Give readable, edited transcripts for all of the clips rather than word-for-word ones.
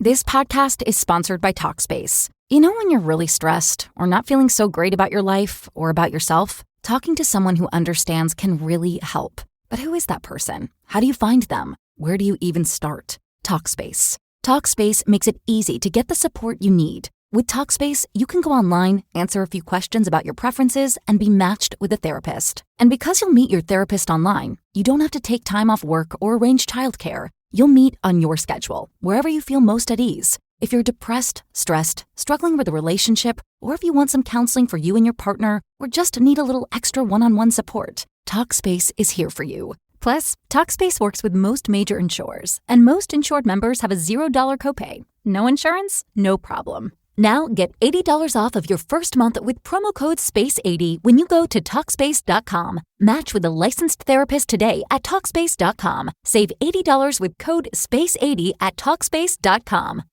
This podcast is sponsored by Talkspace. You know when you're really stressed or not feeling so great about your life or about yourself? Talking to someone who understands can really help. But who is that person? How do you find them? Where do you even start? Talkspace. Talkspace makes it easy to get the support you need. With Talkspace, you can go online, answer a few questions about your preferences, and be matched with a therapist. And because you'll meet your therapist online, you don't have to take time off work or arrange childcare. You'll meet on your schedule, wherever you feel most at ease. If you're depressed, stressed, struggling with a relationship, or if you want some counseling for you and your partner, or just need a little extra one-on-one support, Talkspace is here for you. Plus, Talkspace works with most major insurers, and most insured members have a $0 copay. No insurance? No problem. Now get $80 off of your first month with promo code SPACE80 when you go to Talkspace.com. Match with a licensed therapist today at Talkspace.com. Save $80 with code SPACE80 at Talkspace.com.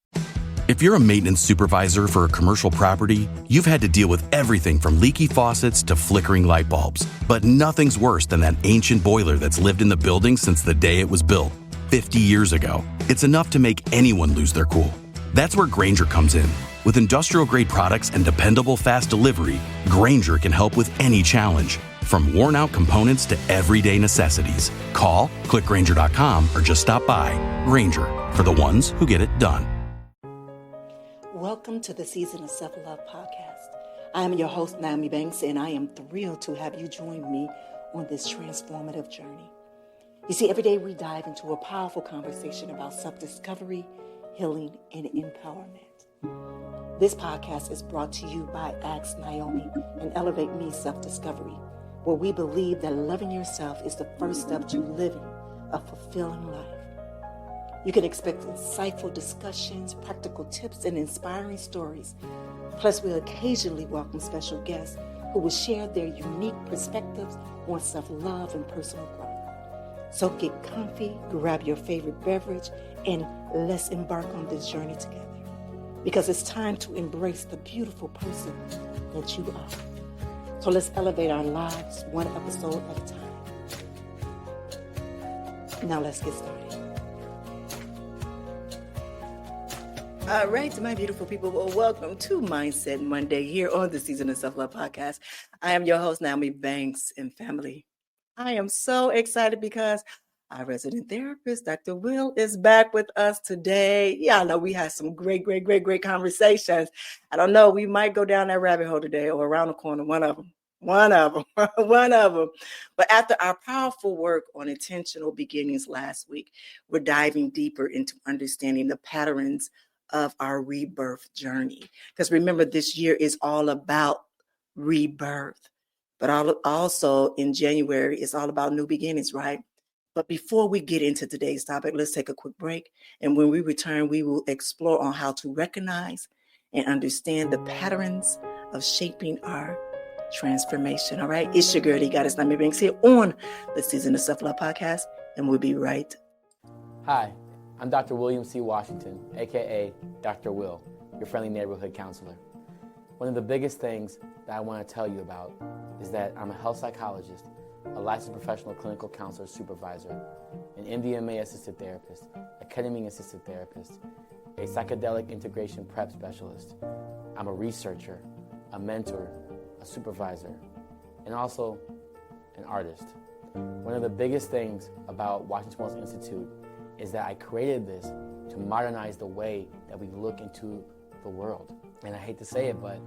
If you're a maintenance supervisor for a commercial property, you've had to deal with everything from leaky faucets to flickering light bulbs. But nothing's worse than that ancient boiler that's lived in the building since the day it was built, 50 years ago. It's enough to make anyone lose their cool. That's where Grainger comes in. With industrial-grade products and dependable fast delivery, Grainger can help with any challenge, from worn-out components to everyday necessities. Call, click Grainger.com, or just stop by. Grainger, for the ones who get it done. Welcome to the Season of Self-Love podcast. I am your host, Nyomi, and I am thrilled to have you join me on this transformative journey. You see, every day we dive into a powerful conversation about self-discovery, healing, and empowerment. This podcast is brought to you by Ask Nyomi and Elevate Me Self-Discovery, where we believe that loving yourself is the first step to living a fulfilling life. You can expect insightful discussions, practical tips, and inspiring stories. Plus, we'll occasionally welcome special guests who will share their unique perspectives on self-love and personal growth. So get comfy, grab your favorite beverage, and let's embark on this journey together. Because it's time to embrace the beautiful person that you are. So let's elevate our lives one episode at a time. Now let's get started. All right, my beautiful people, well, welcome to Mindset Monday here on the Season of Self-Love podcast. I am your host, Nyomi and family. I am so excited because our resident therapist, Dr. Will, is back with us today. Yeah, I know we had some great conversations. I don't know, we might go down that rabbit hole today or around the corner, one of them. But after our powerful work on intentional beginnings last week, we're diving deeper into understanding the patterns of our rebirth journey. Because remember, this year is all about rebirth. But also in January, it's all about new beginnings, right? But before we get into today's topic, let's take a quick break. And when we return, we will explore on how to recognize and understand the patterns of shaping our transformation. All right. It's your girl, Goddess Nyomi here on the Season of Self-Love podcast. And we'll be right. Hi, I'm Dr. William C. Washington, a.k.a. Dr. Will, your friendly neighborhood counselor. One of the biggest things that I want to tell you about is that I'm a health psychologist, a licensed professional clinical counselor supervisor, an MDMA assisted therapist, a ketamine assisted therapist, a psychedelic integration prep specialist. I'm a researcher, a mentor, a supervisor, and also an artist. One of the biggest things about Washington Wellness Institute is that I created this to modernize the way that we look into the world. And I hate to say it, but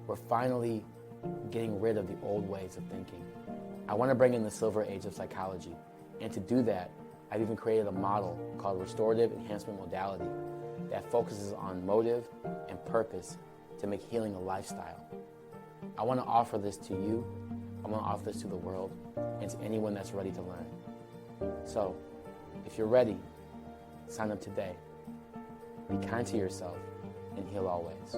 we're finally getting rid of the old ways of thinking. I want to bring in the silver age of psychology. And to do that, I've even created a model called restorative enhancement modality that focuses on motive and purpose to make healing a lifestyle. I want to offer this to you. I want to offer this to the world and to anyone that's ready to learn. So, if you're ready, sign up today. Be kind to yourself and heal always.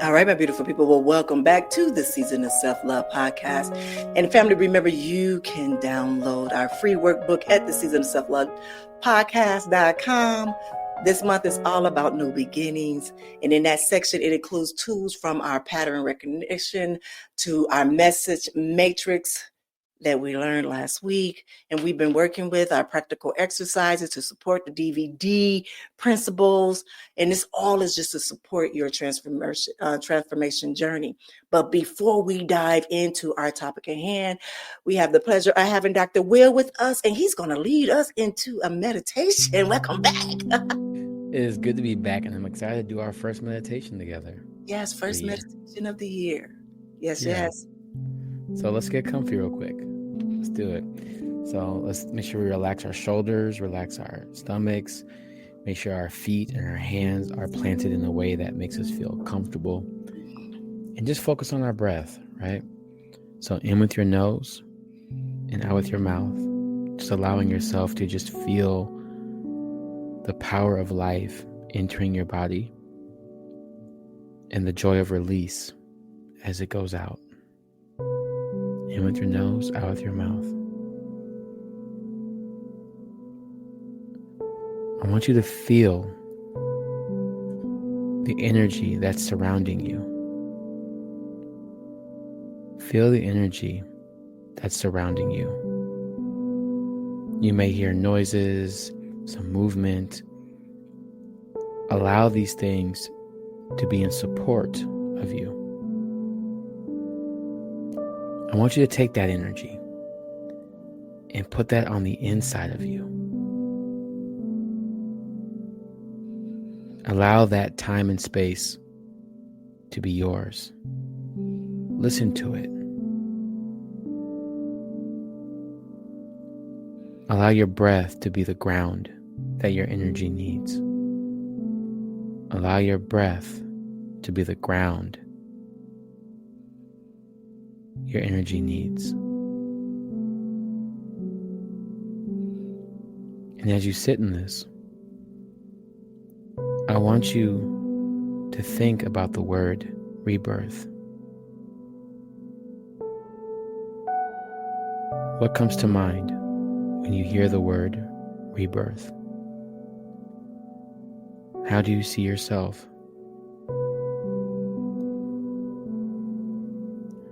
All right, my beautiful people. Well, welcome back to the Season of Self-Love podcast. And family, remember, you can download our free workbook at the Season of Self-Love podcast.com. This month is all about new beginnings. And in that section, it includes tools from our pattern recognition to our message matrix that we learned last week, and we've been working with our practical exercises to support the DVD principles, and this all is just to support your transformation journey. But before we dive into our topic at hand, we have the pleasure of having Dr. Will with us, and he's going to lead us into a meditation. Welcome back. It is good to be back, and I'm excited to do our first meditation together. Yes, first meditation of the year. Yes. So let's get comfy real quick. Let's do it. So let's make sure we relax our shoulders, relax our stomachs, make sure our feet and our hands are planted in a way that makes us feel comfortable. And just focus on our breath, right? So in with your nose and out with your mouth. Just allowing yourself to just feel the power of life entering your body and the joy of release as it goes out. In with your nose, out with your mouth. I want you to feel the energy that's surrounding you. Feel the energy that's surrounding you. You may hear noises, some movement. Allow these things to be in support of you. I want you to take that energy and put that on the inside of you. Allow that time and space to be yours. Listen to it. Allow your breath to be the ground that your energy needs. Allow your breath to be the ground your energy needs. And as you sit in this, I want you to think about the word rebirth. What comes to mind when you hear the word rebirth? How do you see yourself?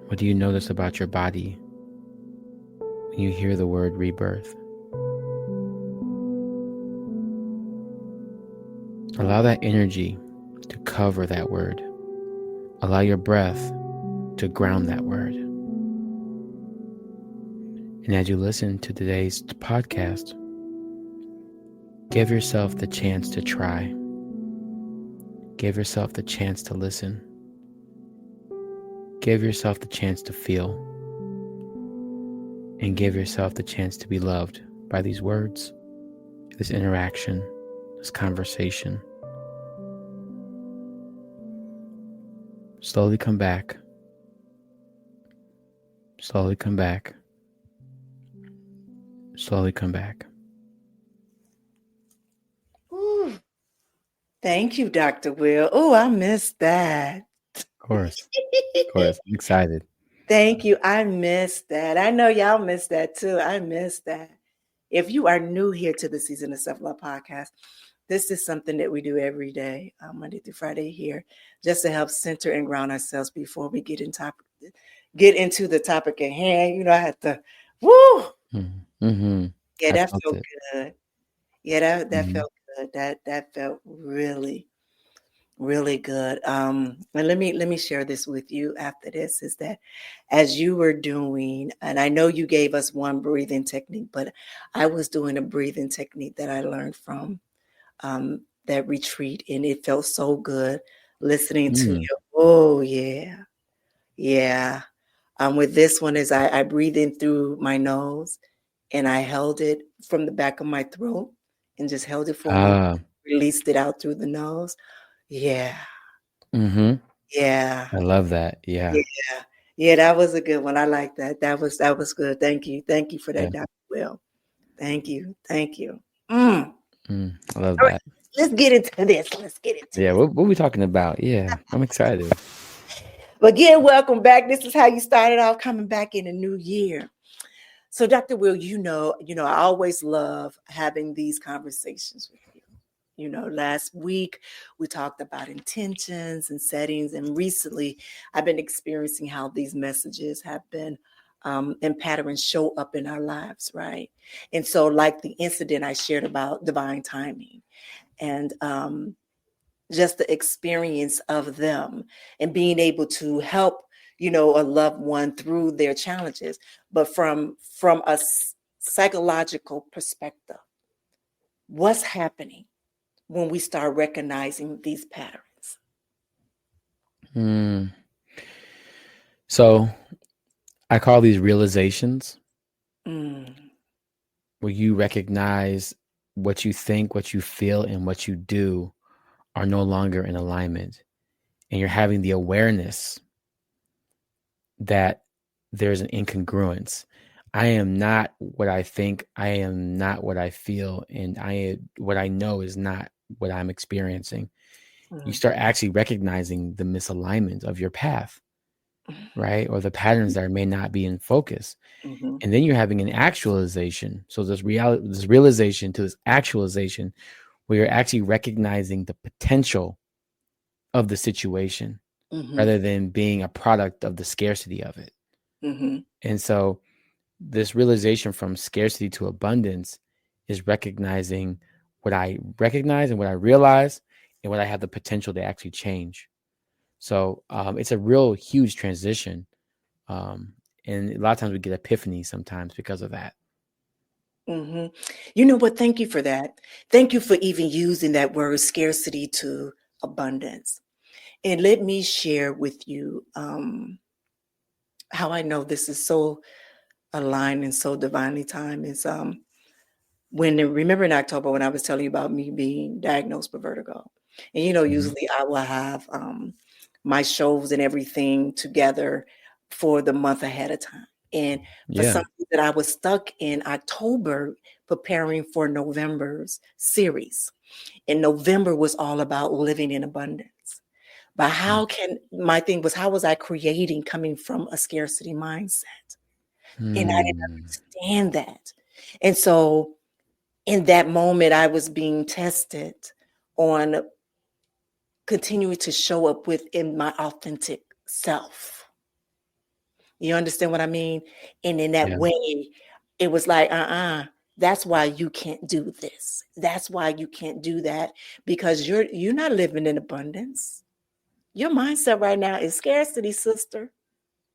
What do you notice about your body when you hear the word rebirth? Allow that energy to cover that word. Allow your breath to ground that word. And as you listen to today's podcast, give yourself the chance to try. Give yourself the chance to listen. Give yourself the chance to feel. And give yourself the chance to be loved by these words, this interaction, this conversation. Slowly come back. Slowly come back. Slowly come back. Ooh, thank you, Dr. Will. Oh, I missed that. Of course. I'm excited. Thank you. I missed that. I know y'all missed that too. I missed that. If you are new here to the Season of Self-Love podcast, this is something that we do every day, Monday through Friday here, just to help center and ground ourselves before we get into the topic at hand. You know, I had to, woo! Mm-hmm. Yeah, that felt good. Yeah, that felt good. That felt really, really good. And let me share this with you after this, is that as you were doing, and I know you gave us one breathing technique, but I was doing a breathing technique that I learned from that retreat, and it felt so good listening to you. Oh yeah. With this one is I breathe in through my nose, and I held it from the back of my throat and just held it for a moment, released it out through the nose. Yeah. Mm-hmm. Yeah. I love that. Yeah. Yeah, that was a good one. I like that. That was good. Thank you for that, Dr. Will. Thank you. I love that. Let's get into this. Yeah, what are we talking about? Yeah, I'm excited. Again, welcome back. This is how you started off, coming back in a new year. So, Dr. Will, you know, I always love having these conversations with you. You know, last week we talked about intentions and settings, and recently I've been experiencing how these messages have been and patterns show up in our lives, right? And so, like the incident I shared about divine timing, and just the experience of them and being able to help, a loved one through their challenges, but from a psychological perspective, what's happening when we start recognizing these patterns? So I call these realizations, where you recognize what you think, what you feel, and what you do are no longer in alignment. And you're having the awareness that there's an incongruence. I am not what I think. I am not what I feel. And what I know is not what I'm experiencing. You start actually recognizing the misalignment of your path, right? Or the patterns that may not be in focus. And then you're having an actualization. So this realization to this actualization, where you're actually recognizing the potential of the situation rather than being a product of the scarcity of it. And so this realization from scarcity to abundance is recognizing what I recognize and what I realize and what I have the potential to actually change. So it's a real huge transition. And a lot of times we get epiphanies sometimes because of that. You know what? Thank you for that. Thank you for even using that word scarcity to abundance. And let me share with you how I know this is so aligned and so divinely timed is remember in October when I was telling you about me being diagnosed with vertigo. And usually I will have my shows and everything together for the month ahead of time. And for something that I was stuck in October preparing for November's series. And November was all about living in abundance. But my thing was, how was I creating coming from a scarcity mindset? And I didn't understand that. And so in that moment, I was being tested on continuing to show up within my authentic self. You understand what I mean? And in that way, it was like, that's why you can't do this. That's why you can't do that, because you're not living in abundance. Your mindset right now is scarcity, sister.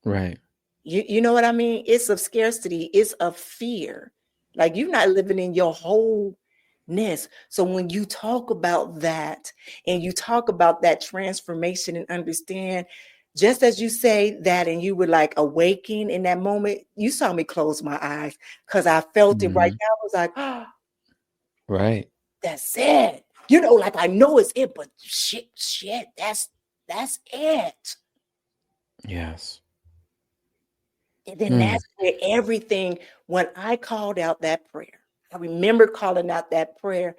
Right. You know what I mean? It's of scarcity. It's of fear. Like you're not living in your wholeness. So when you talk about that and you talk about that transformation and understand, just as you say that and you were like awaken in that moment, you saw me close my eyes because I felt it right now. I was like, oh, right. That's it. Like I know it's it, but shit, that's it. Yes. And then that's where everything, when I called out that prayer, I remember calling out that prayer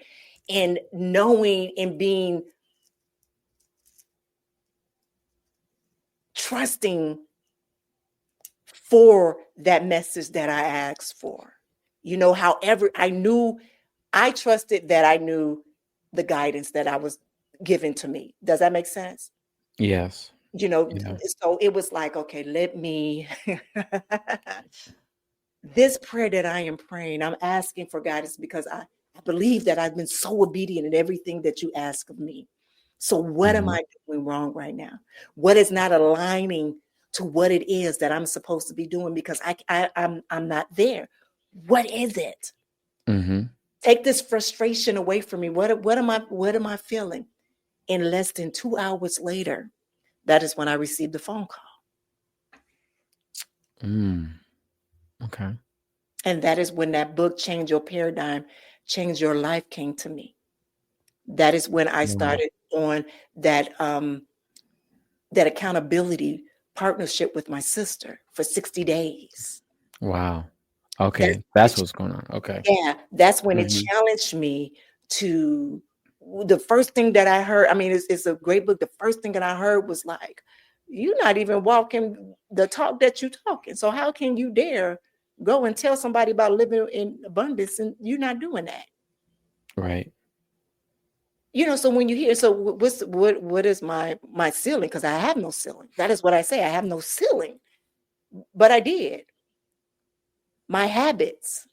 and knowing and being trusting for that message that I asked for. However, I trusted that I knew the guidance that I was given to me. Does that make sense? Yes. So it was like, okay, let me, this prayer that I am praying, I'm asking for guidance because I believe that I've been so obedient in everything that you ask of me. So what am I doing wrong right now? What is not aligning to what it is that I'm supposed to be doing? Because I'm not there. What is it? Take this frustration away from me. What am I feeling? And less than 2 hours later, that is when I received the phone call. Okay. And that is when that book, Change Your Paradigm, Change Your Life, came to me. That is when I started on that that accountability partnership with my sister for 60 days. Wow. Okay. That's what's going on. Okay. Yeah. That's when it challenged me to, the first thing that I heard, I mean, it's a great book. The first thing that I heard was like, you're not even walking the talk that you're talking. So how can you dare go and tell somebody about living in abundance and you're not doing that? Right. So when you hear, so what is my ceiling? Because I have no ceiling. That is what I say. I have no ceiling, but I did. my habits,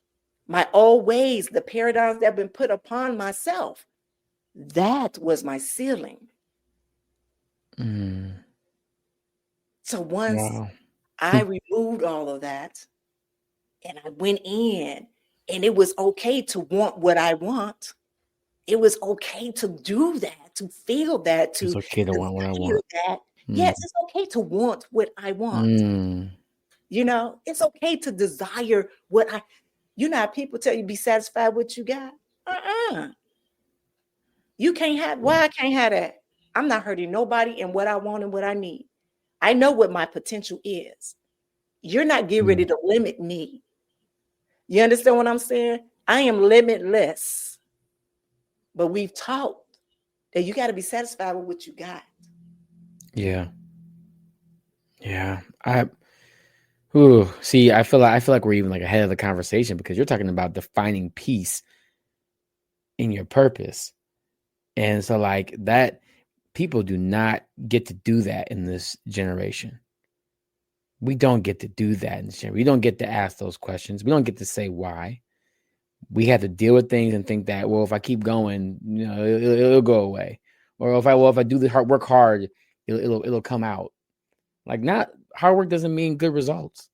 my old ways, the paradigms that have been put upon myself. That was my ceiling. So once Wow. I removed all of that and I went in, and it was okay to want what I want. It was okay to do that, to feel that, to It's okay to want what I desire want. that. Yes, it's okay to want what I want. You know, it's okay to desire what I, you know, how people tell you be satisfied with what you got. You can't have, why I can't have that? I'm not hurting nobody and what I want and what I need. I know what my potential is. You're not getting ready to limit me. You understand what I'm saying? I am limitless. But we've taught that you got to be satisfied with what you got. Yeah. Yeah. I feel like we're even like ahead of the conversation, because you're talking about defining peace in your purpose. And so like that, people do not get to do that in this generation. We don't get to do that in this generation. We don't get to ask those questions. We don't get to say why. We have to deal with things and think that, well, if I keep going, you know, it'll go away. Or if I do the work hard, it'll come out. Like, not hard work doesn't mean good results.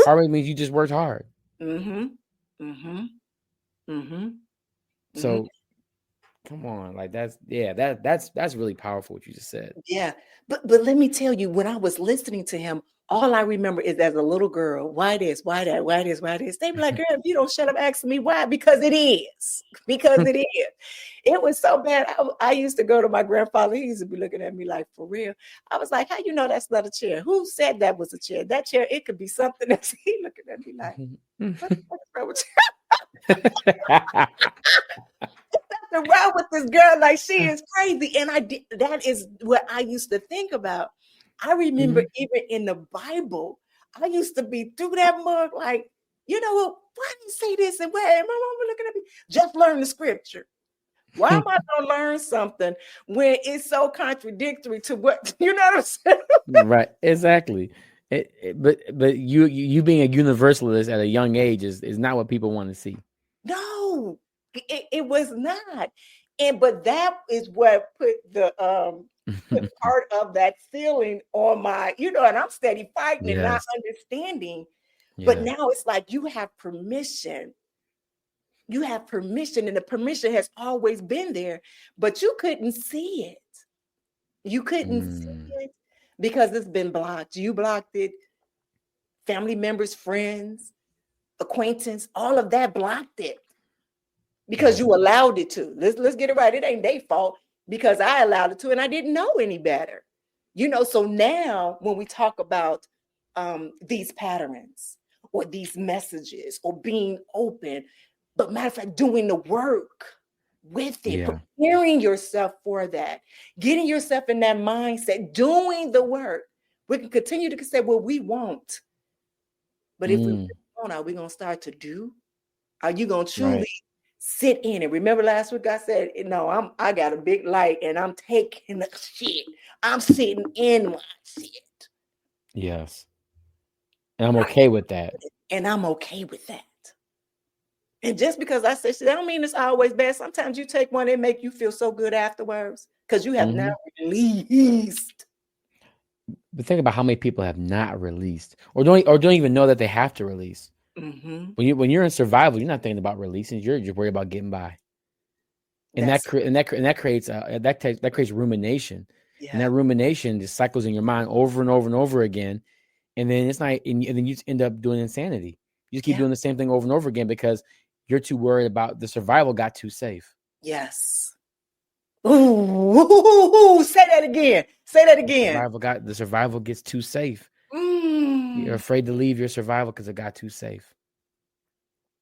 Hard work means you just worked hard. So come on, like that's really powerful what you just said. Yeah. But let me tell you, when I was listening to him, all I remember is as a little girl, why this, why that, why this, why this. They be like, girl, if you don't shut up asking me why, because it is. Because it is. It was so bad. I used to go to my grandfather. He used to be looking at me like, for real. I was like, how you know that's not a chair? Who said that was a chair? That chair, it could be something else. He looking at me like, what the fuck is wrong with you? Around with this girl like she is crazy. And that is what I used to think about. I remember even in the Bible, I used to be through that mug like, you know what, why do you say this? And why? And my mama looking at me, just learn the scripture. Why am I gonna learn something when it's so contradictory to what, you know what I'm saying? Right, exactly. But you being a universalist at a young age is not what people want to see. No, it was not. But that is what put the put part of that feeling on my, you know, and I'm steady fighting and not understanding. But now it's like you have permission. You have permission, and the permission has always been there, but you couldn't see it. You couldn't see it because it's been blocked. You blocked it. Family members, friends, acquaintance, all of that blocked it. Because you allowed it to. Let's get it right. It ain't their fault, because I allowed it to and I didn't know any better. You know, so now when we talk about these patterns or these messages or being open, but matter of fact, doing the work with it, preparing yourself for that, getting yourself in that mindset, doing the work. We can continue to say, well, we won't. But if we won't, are we going to start to do? Are you going to truly sit in it? Remember last week I said, no, I got a big light and I'm taking the shit. I'm sitting in my shit. Yes. And I'm okay with that. And I'm okay with that. And just because I said shit, I don't mean it's always bad. Sometimes you take one and make you feel so good afterwards because you have now released. But think about how many people have not released or don't even know that they have to release. When you're in survival, you're not thinking about releasing. You're just worried about getting by. And that creates rumination. Yeah. And that rumination just cycles in your mind over and over and over again. And then it's not, and then you end up doing insanity. You just keep doing the same thing over and over again because you're too worried about the survival got too safe. Yes. Ooh, say that again. Say that again. The survival gets too safe. You're afraid to leave your survival because it got too safe.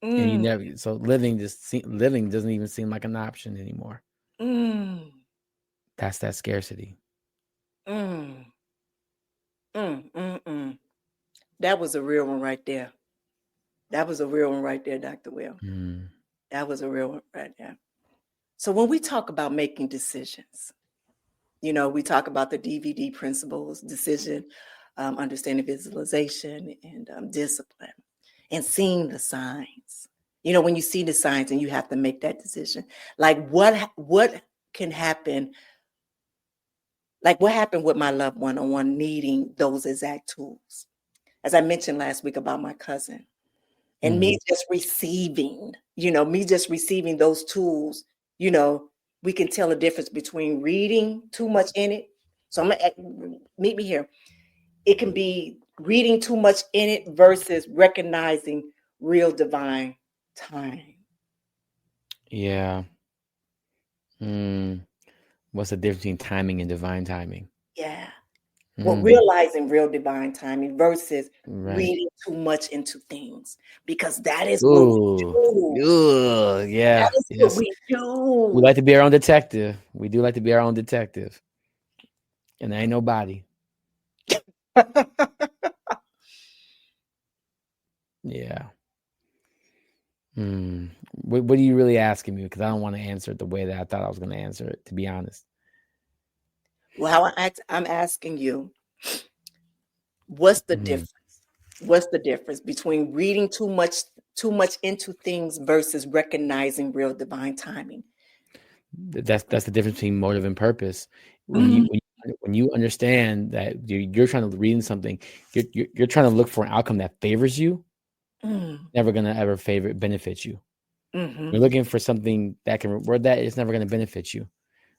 And you never, so living doesn't even seem like an option anymore. That's that scarcity. That was a real one right there. That was a real one right there, Dr. Will. That was a real one right there. So when we talk about making decisions, you know, we talk about the DVD principles, decision, understanding, visualization, and discipline. and seeing the signs. You know, when you see the signs and you have to make that decision, like what can happen, like what happened with my loved one on needing those exact tools. As I mentioned last week about my cousin, and me just receiving, me just receiving those tools, we can tell a difference between reading too much in it. So meet me here. It can be reading too much in it versus recognizing real divine time. Yeah. What's the difference between timing and divine timing? Yeah. Well, realizing real divine timing versus reading too much into things, because that is what we do. Yeah. That is what we do. We like to be our own detective. We do like to be our own detective. And there ain't nobody. Yeah. What are you really asking me? Because I don't want to answer it the way that I thought I was going to answer it, to be honest. Well, I'm asking you, what's the difference? What's the difference between reading too much into things versus recognizing real divine timing? That's the difference between motive and purpose. When you understand that you're trying to read something, you're trying to look for an outcome that favors you. Never gonna ever benefit you. You're looking for something that can reward that, it's never gonna benefit you.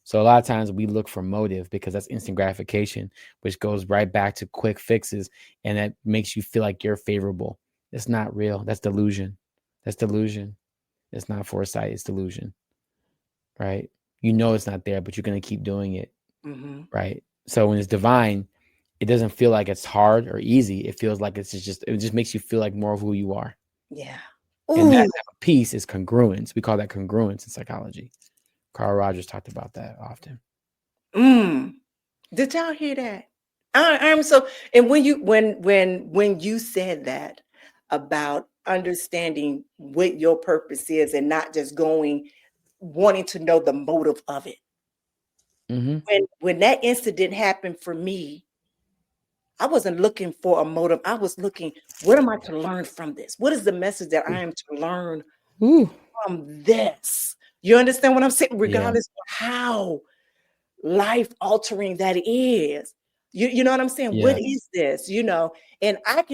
So a lot of times we look for motive because that's instant gratification, which goes right back to quick fixes, and that makes you feel like you're favorable. It's not real. That's delusion. It's not foresight. It's delusion. Right? You know it's not there, but you're gonna keep doing it. Right? So when it's divine, it doesn't feel like it's hard or easy. It feels like it just makes you feel like more of who you are. Yeah. And that type of piece is congruence. We call that congruence in psychology. Carl Rogers talked about that often. Did y'all hear that? I'm so, and when you said that about understanding what your purpose is and not just wanting to know the motive of it. When that incident happened for me, I wasn't looking for a motive. I was looking, what am I to learn from this? What is the message that I am to learn from this? You understand what I'm saying? Regardless of how life altering that is. You know what I'm saying? What is this? And I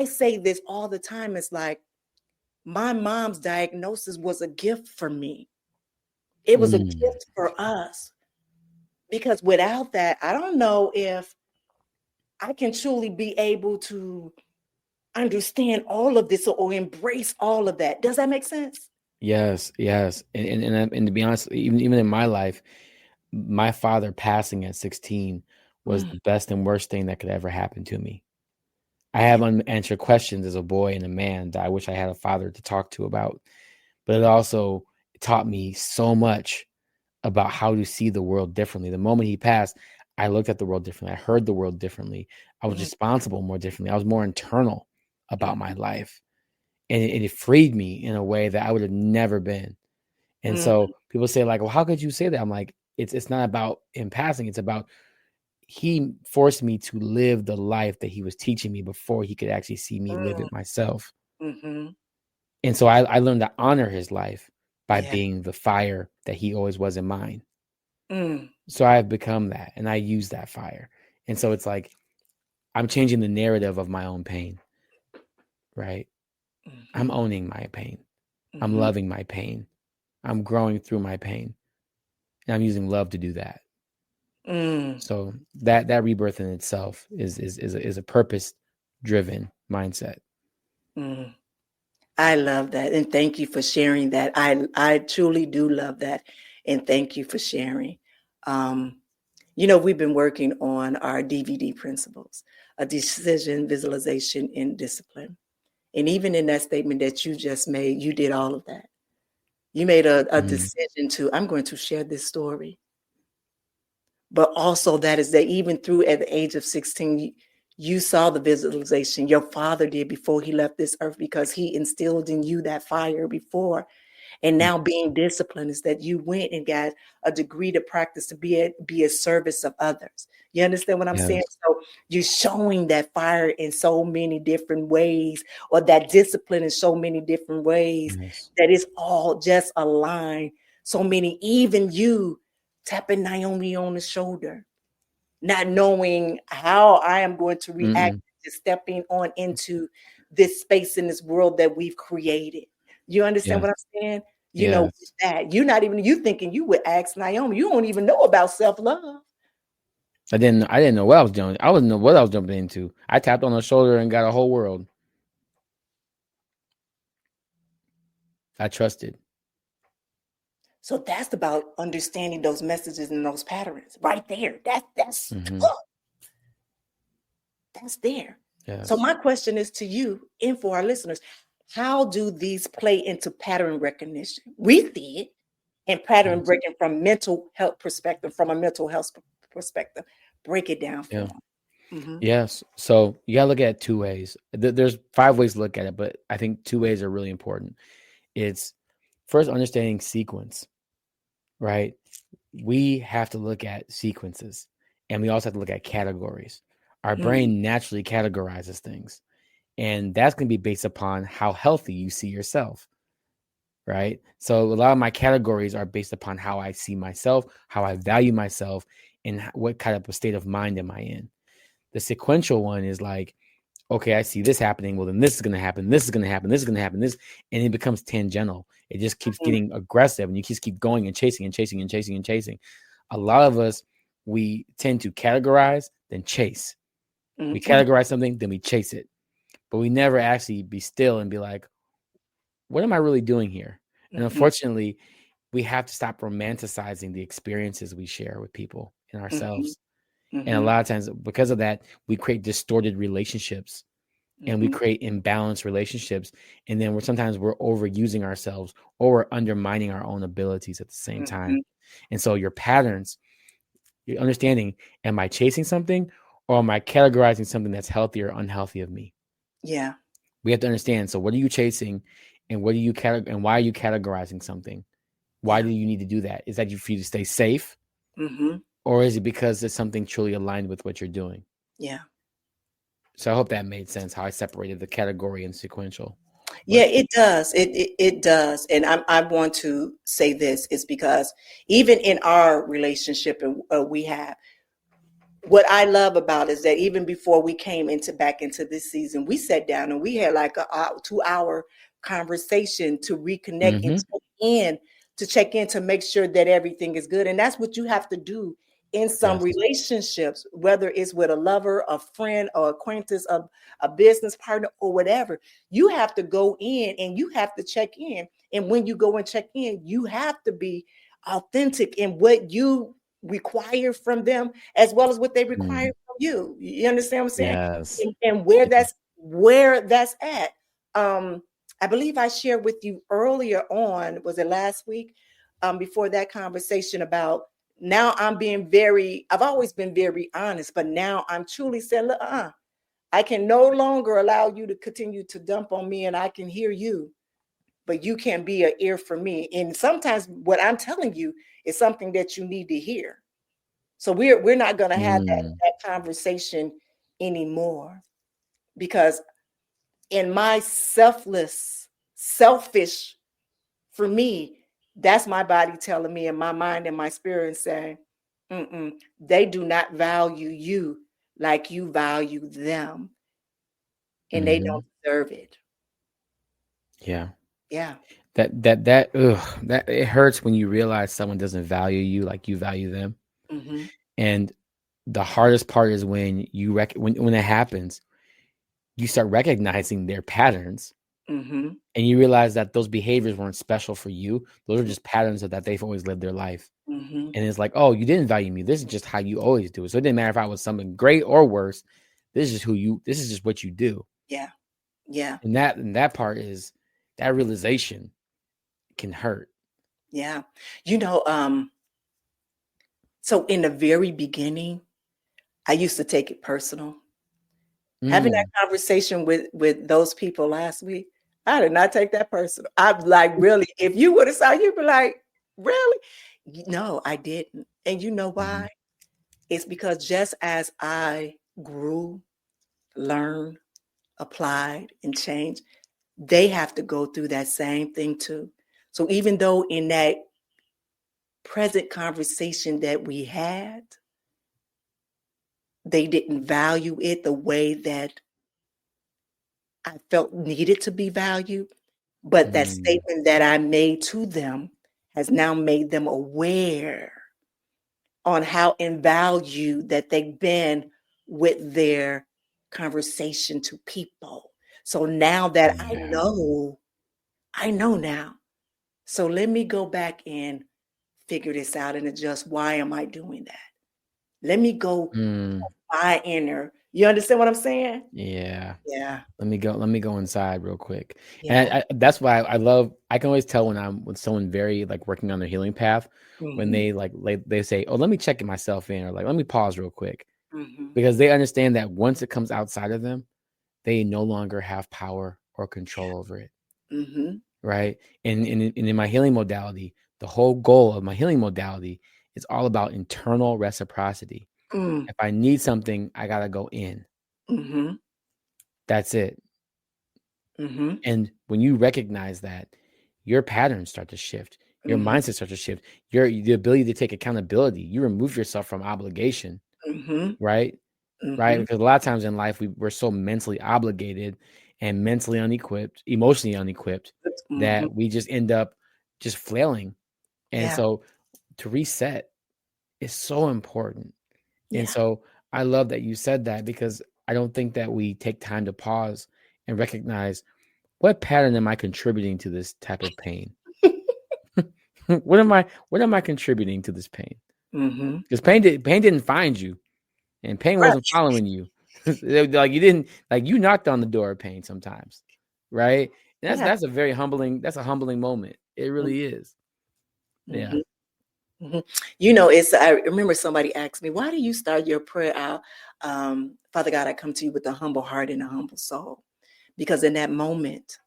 say this all the time. It's like, my mom's diagnosis was a gift for me. It was a gift for us. Because without that, I don't know if I can truly be able to understand all of this or embrace all of that. Does that make sense? Yes. And to be honest, even in my life, my father passing at 16 was the best and worst thing that could ever happen to me. I have unanswered questions as a boy and a man that I wish I had a father to talk to about. But it also taught me so much about how to see the world differently. The moment he passed, I looked at the world differently. I heard the world differently. I was responsible more differently. I was more internal about my life. And it freed me in a way that I would have never been. And so people say, like, well, how could you say that? I'm like, it's not about him passing. It's about he forced me to live the life that he was teaching me before he could actually see me live it myself. And so I learned to honor his life by being the fire that he always was in mine. So I've become that, and I use that fire. And so it's like I'm changing the narrative of my own pain, right? I'm owning my pain. I'm loving my pain. I'm growing through my pain. And I'm using love to do that. So that rebirth in itself is a purpose-driven mindset. I love that. And thank you for sharing that. I truly do love that. And thank you for sharing. We've been working on our DVD principles, a decision, visualization, and discipline. And even in that statement that you just made, you did all of that. You made a decision I'm going to share this story. But also that is that even through at the age of 16, you saw the visualization your father did before he left this earth, because he instilled in you that fire before. And now being disciplined is that you went and got a degree to practice to be a service of others. You understand what I'm saying? Yes. So you're showing that fire in so many different ways, or that discipline in so many different ways, Yes. that it's all just aligned. So many, even you tapping Naomi on the shoulder, not knowing how I am going to react to stepping on into this space in this world that we've created. You understand what Yes. I'm saying? You know, with Yes. that you're not even, you thinking you would ask Naomi. You don't even know about self-love. I didn't know what I was doing. I didn't know what I was jumping into. I tapped on her shoulder and got a whole world. I trusted. So that's about understanding those messages and those patterns right there. That's that's there. So Yes. my question is to you and for our listeners, how do these play into pattern recognition? We see it in pattern Yes. breaking from mental health perspective, from a mental health perspective. Break it down for Yeah. them. Mm-hmm. Yes. So you gotta look at it 2 ways. There's 5 ways to look at it, but I think 2 ways are really important. It's first understanding sequence, right? We have to look at sequences, and we also have to look at categories. Our brain naturally categorizes things, and that's going to be based upon how healthy you see yourself, right? So a lot of my categories are based upon how I see myself, how I value myself, and what kind of a state of mind am I in. The sequential one is like, okay, I see this happening. Well, then this is going to happen. This is going to happen. This is going to happen. This, and it becomes tangential. It just keeps getting aggressive, and you just keep going and chasing and chasing and chasing and chasing. A lot of us, we tend to categorize, then chase. We categorize something, then we chase it, but we never actually be still and be like, what am I really doing here? And unfortunately, we have to stop romanticizing the experiences we share with people and ourselves. And a lot of times, because of that, we create distorted relationships, and we create imbalanced relationships. And then sometimes we're overusing ourselves, or we're undermining our own abilities at the same time. And so your patterns, your understanding, am I chasing something, or am I categorizing something that's healthy or unhealthy of me? Yeah. We have to understand. So what are you chasing, and what are you and why are you categorizing something? Why do you need to do that? Is that for you to stay safe? Or is it because it's something truly aligned with what you're doing? Yeah. So I hope that made sense, how I separated the category and sequential. Yeah, it does. It does. And I want to say this is because even in our relationship, and we have, what I love about is that even before we came back into this season, we sat down and we had like a 2-hour conversation to reconnect and check in to make sure that everything is good. And that's what you have to do in some relationships, whether it's with a lover, a friend, or acquaintance, a business partner, or whatever. You have to go in and you have to check in. And when you go and check in, you have to be authentic in what you require from them, as well as what they require from you. You understand what I'm saying? Yes. And where that's at. I believe I shared with you earlier on, was it last week? Before that conversation about, now I've always been very honest, but now I'm truly saying, look, I can no longer allow you to continue to dump on me, and I can hear you, but you can't be an ear for me. And sometimes what I'm telling you is something that you need to hear. So we're not going to have that conversation anymore, because in my selfish, for me, that's my body telling me, and my mind and my spirit saying, they do not value you like you value them, and they don't deserve it. Yeah. Yeah. That it hurts when you realize someone doesn't value you like you value them. And the hardest part is when when it happens, you start recognizing their patterns, and you realize that those behaviors weren't special for you. Those are just patterns that they've always lived their life. And it's like, oh, you didn't value me. This is just how you always do it. So it didn't matter if I was something great or worse. This is just what you do. Yeah. Yeah. And that part is, that realization can hurt. Yeah. So in the very beginning, I used to take it personal. Having that conversation with those people last week, I did not take that personal. I'm like, really, if you would have saw, you'd be like, really? No, I didn't. And you know why? It's because just as I grew, learned, applied, and changed, they have to go through that same thing too. So even though in that present conversation that we had, they didn't value it the way that I felt needed to be valued, but that statement that I made to them has now made them aware on how in value that they've been with their conversation to people. So now that I know now. So let me go back and figure this out and adjust. Why am I doing that? Let me go my inner. You understand what I'm saying? Yeah. Yeah. Let me go inside real quick. Yeah. And that's why I can always tell when I'm with someone very like working on their healing path, when they they say, oh, let me check myself in, or like, let me pause real quick, because they understand that once it comes outside of them, they no longer have power or control over it. Right. And in my healing modality, the whole goal of my healing modality is all about internal reciprocity. If I need something, I got to go in. That's it. And when you recognize that, your patterns start to shift, your mindset starts to shift, the ability to take accountability. You remove yourself from obligation, right? Right? Because a lot of times in life, we're so mentally obligated and mentally unequipped, emotionally unequipped, that we just end up just flailing. And so to reset is so important. And so I love that you said that, because I don't think that we take time to pause and recognize, what pattern am I contributing to this type of pain? What am I contributing to this pain? Because pain didn't find you, and pain wasn't following you. Like you knocked on the door of pain sometimes, right? And that's a humbling moment. It really is. Yeah. You know, I remember somebody asked me, why do you start your prayer out? Father God, I come to you with a humble heart and a humble soul. Because in that moment,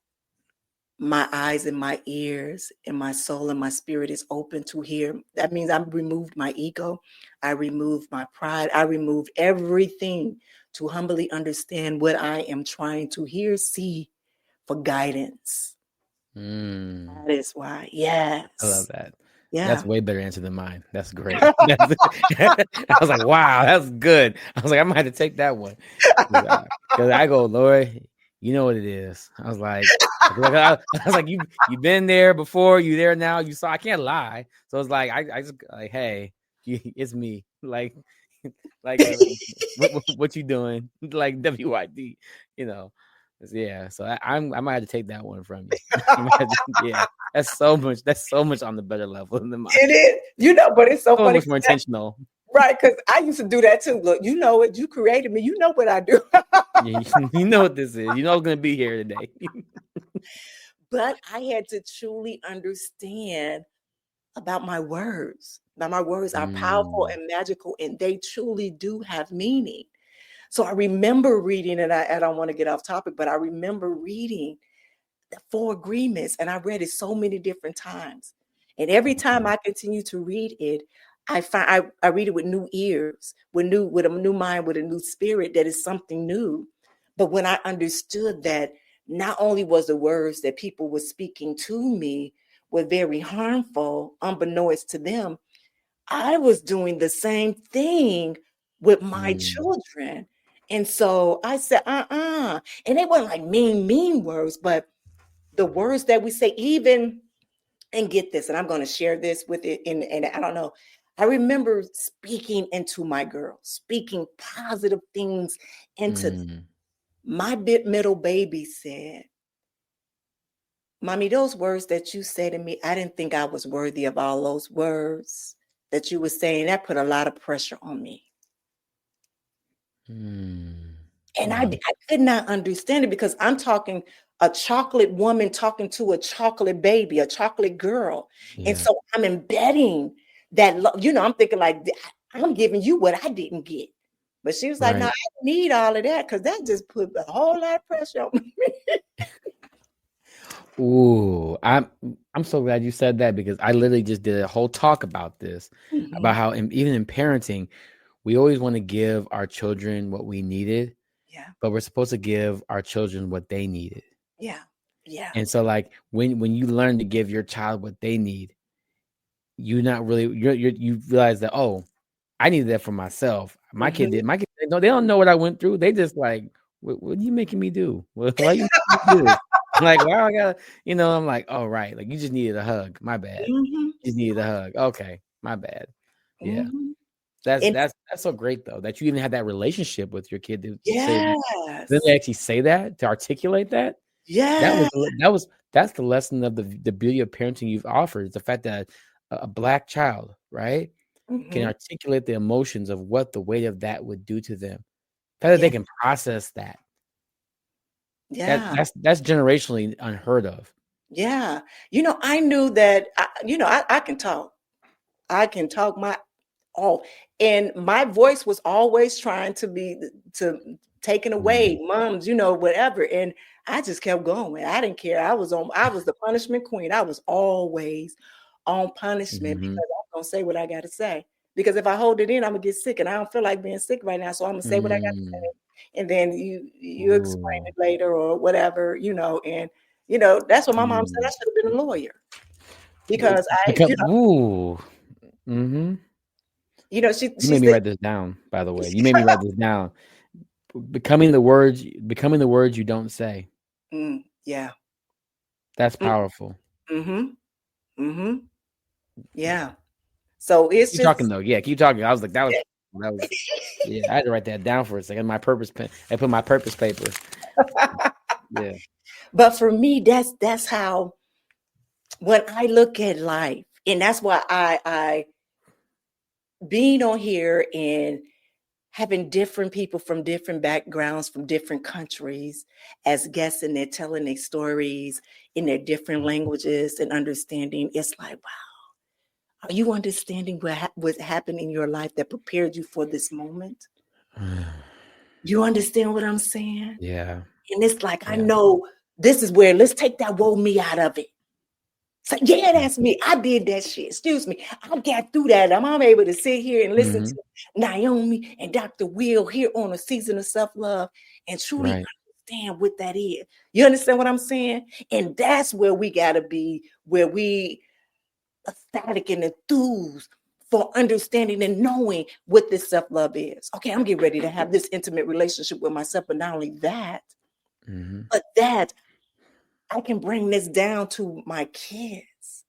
my eyes and my ears and my soul and my spirit is open to hear. That means I've removed my ego. I removed my pride. I removed everything to humbly understand what I am trying to hear, see, for guidance. That is why. Yes. I love that. Yeah. That's way better answer than mine. That's great. I was like, wow, that's good. I was like, I might have to take that one. Because I go, Lord, you know what it is. I was like, you've been there before, you there now, you saw, I can't lie. So it's like, I just like, hey, it's me. Like what you doing? Like WYD, you know. Yeah, so I might have to take that one from you. Yeah, that's so much on the better level than mine. It is, you know, but it's so funny. Much more intentional, right? Because I used to do that too. Look, you know it. You created me. You know what I do. Yeah, you know what this is. You know I'm gonna be here today. But I had to truly understand about my words. Now, my words are powerful and magical, and they truly do have meaning. So I remember reading, and I don't want to get off topic, but I remember reading the 4 Agreements, and I read it so many different times. And every time I continue to read it, I read it with new ears, with a new mind, with a new spirit, that is something new. But when I understood that not only was the words that people were speaking to me were very harmful, unbeknownst to them, I was doing the same thing with my children. And so I said, and they weren't like mean words, but the words that we say, even, and get this, and I'm going to share this with it. And I don't know, I remember speaking into my girls, speaking positive things into them. My middle baby said, Mommy, those words that you say to me, I didn't think I was worthy of all those words that you were saying. That put a lot of pressure on me. And I could not understand it, because I'm talking a chocolate woman talking to a chocolate baby, a chocolate girl. Yeah. And so I'm embedding that, I'm thinking like, I'm giving you what I didn't get. But she was like, no, I don't need all of that, because that just put a whole lot of pressure on me. Ooh, I'm so glad you said that, because I literally just did a whole talk about this, about how even in parenting, we always want to give our children what we needed, Yeah. but we're supposed to give our children what they needed. Yeah. Yeah. And so, like, when you learn to give your child what they need, you realize that, oh, I needed that for myself. My kid did. My kid, no, they don't know what I went through. They just like, what are you making me do? Why you making me do this? Like, why I gotta, I'm like, oh, right. Like, you just needed a hug. My bad. You just needed a hug. Okay, my bad. Yeah. That's so great, though, that you even had that relationship with your kid to say that. Yes. Then they actually say that, to articulate that. Yes. That's the lesson of the beauty of parenting you've offered. Is the fact that a Black child, right, can articulate the emotions of what the weight of that would do to them. The fact that they can process that. Yeah. That's generationally unheard of. Yeah. I knew that, I can talk. I can talk and my voice was always trying to be taken away, moms, whatever. And I just kept going. I didn't care. I was the punishment queen. I was always on punishment because I'm going to say what I got to say. Because if I hold it in, I'm going to get sick, and I don't feel like being sick right now. So I'm going to say what I got to say. And then you explain it later or whatever, and that's what my mom said. I should have been a lawyer because You made me write this down, by the way. You made me write this down. Becoming the words you don't say. Yeah. That's powerful. Yeah. So it's keep talking though. Yeah, keep talking. I was like, that was yeah, I had to write that down for a second. My purpose pen. I put my purpose paper. Yeah. But for me, that's how, when I look at life, and that's why I being on here and having different people from different backgrounds, from different countries as guests, and they're telling their stories in their different languages and understanding, it's like, wow, are you understanding what happened in your life that prepared you for this moment? You understand what I'm saying? Yeah. And it's like, I know this is where, let's take that woe me out of it. So, yeah, that's me. I did that shit. Excuse me. I got through that. I'm able to sit here and listen to Nyomi and Dr. Will here on A Season of Self-Love and truly understand what that is. You understand what I'm saying? And that's where we got to be, where we ecstatic and enthused for understanding and knowing what this self-love is. Okay, I'm getting ready to have this intimate relationship with myself, but not only that, but that I can bring this down to my kids,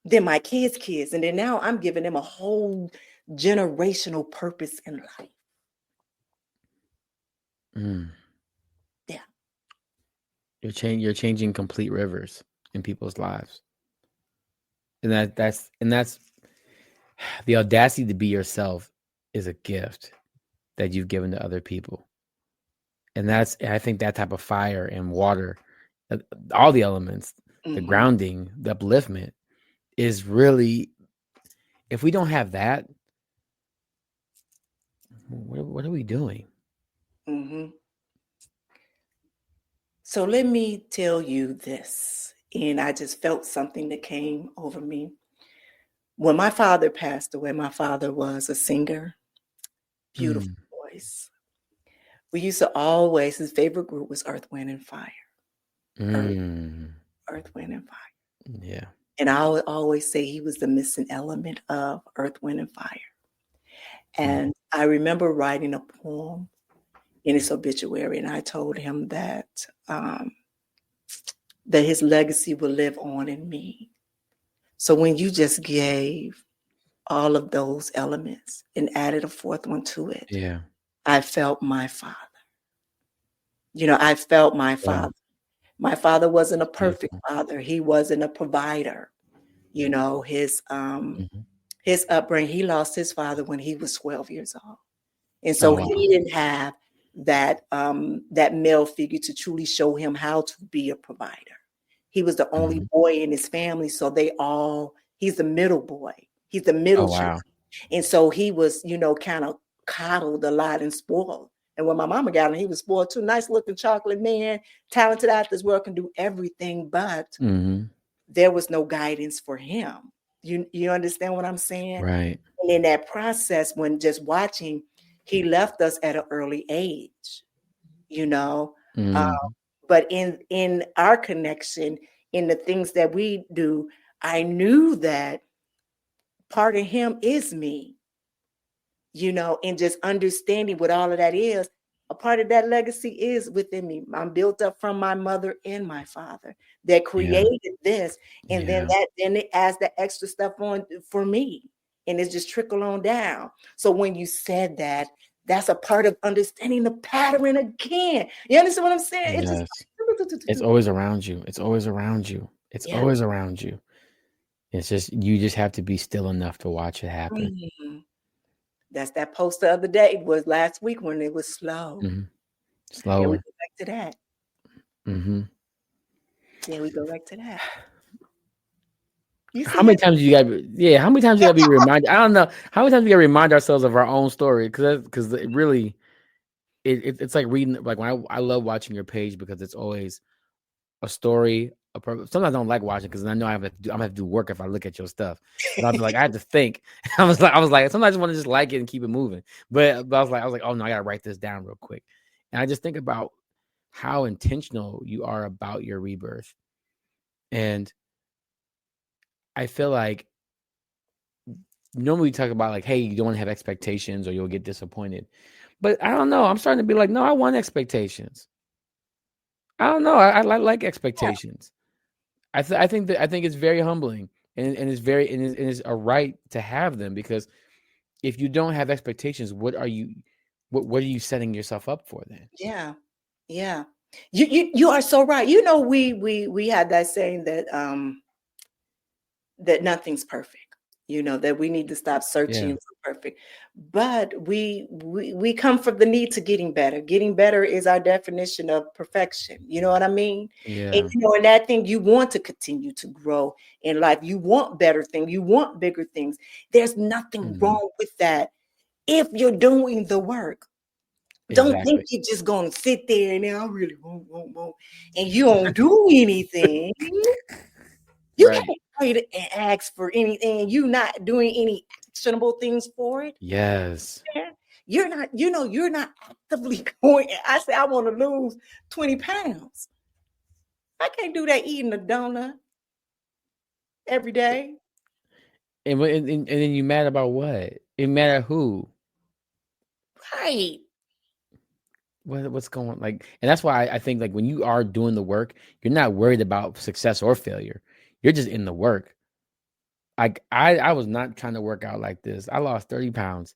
then my kids, and then now I'm giving them a whole generational purpose in life. Yeah. You're changing complete rivers in people's lives. And that's the audacity to be yourself is a gift that you've given to other people. And I think that type of fire and water, all the elements, the grounding, the upliftment is really, if we don't have that, what are we doing? So let me tell you this, and I just felt something that came over me. When my father passed away, my father was a singer, beautiful voice. We used to always, his favorite group was Earth, Wind, and Fire. Earth, Wind, and Fire. Yeah. And I would always say he was the missing element of Earth, Wind, and Fire. And I remember writing a poem in his obituary, and I told him that that his legacy will live on in me. So when you just gave all of those elements and added a fourth one to it, I felt my father. I felt my father. My father wasn't a perfect father. He wasn't a provider. His upbringing, he lost his father when he was 12 years old. And so he didn't have that male figure to truly show him how to be a provider. He was the only boy in his family. So he's the middle boy. He's the middle child. And so he was, kind of coddled a lot and spoiled. And when my mama got him, he was spoiled too. Nice looking chocolate man, talented out this world, can do everything, but there was no guidance for him. You understand what I'm saying? Right. And in that process, when just watching, he left us at an early age, you know. But in our connection, in the things that we do, I knew that part of him is me, you know, and just understanding what all of that is. A part of that legacy is within me. I'm built up from my mother and my father that created this. And then it adds the extra stuff on for me. And it's just trickle on down. So when you said that, that's a part of understanding the pattern again. You understand what I'm saying? Yes. It's always around you. It's always around you. It's always around you. It's just, you just have to be still enough to watch it happen. That's that post the other day. It was last week when it was slow. Slower. And we go back to that. Yeah, we go back to that. How many times you gotta? How many times you gotta be reminded? I don't know. How many times we gotta remind ourselves of our own story? Because it really, it's like reading. Like when I love watching your page because it's always a story. Sometimes I don't like watching because I know I'm gonna have to do work if I look at your stuff. But I'll be like, I had to think. I was like, sometimes I just want to just like it and keep it moving. But I was like, oh no, I gotta write this down real quick. And I just think about how intentional you are about your rebirth. And I feel like normally we talk about like, hey, you don't want to have expectations or you'll get disappointed. But I don't know. I'm starting to be like, no, I want expectations. I don't know. I like expectations. I think it's very humbling and it's a right to have them, because if you don't have expectations, what are you setting yourself up for then? Yeah. You are so right. You know, we had that saying that that nothing's perfect. You know, that we need to stop searching for perfect. But we come from the need to getting better. Getting better is our definition of perfection. You know what I mean? Yeah. And you know, and that thing, you want to continue to grow in life. You want better things. You want bigger things. There's nothing wrong with that if you're doing the work. Don't think you're just gonna sit there and I really won't, and you don't do anything. You can't pray and ask for anything and you not doing any actionable things for it. Yes. You're not, you're not actively going. I say I want to lose 20 pounds. I can't do that eating a donut every day. And then you mad about what? It matter who? Right. What's going on? Like, and that's why I think like when you are doing the work, you're not worried about success or failure. You're just in the work. Like I was not trying to work out like this. I lost 30 pounds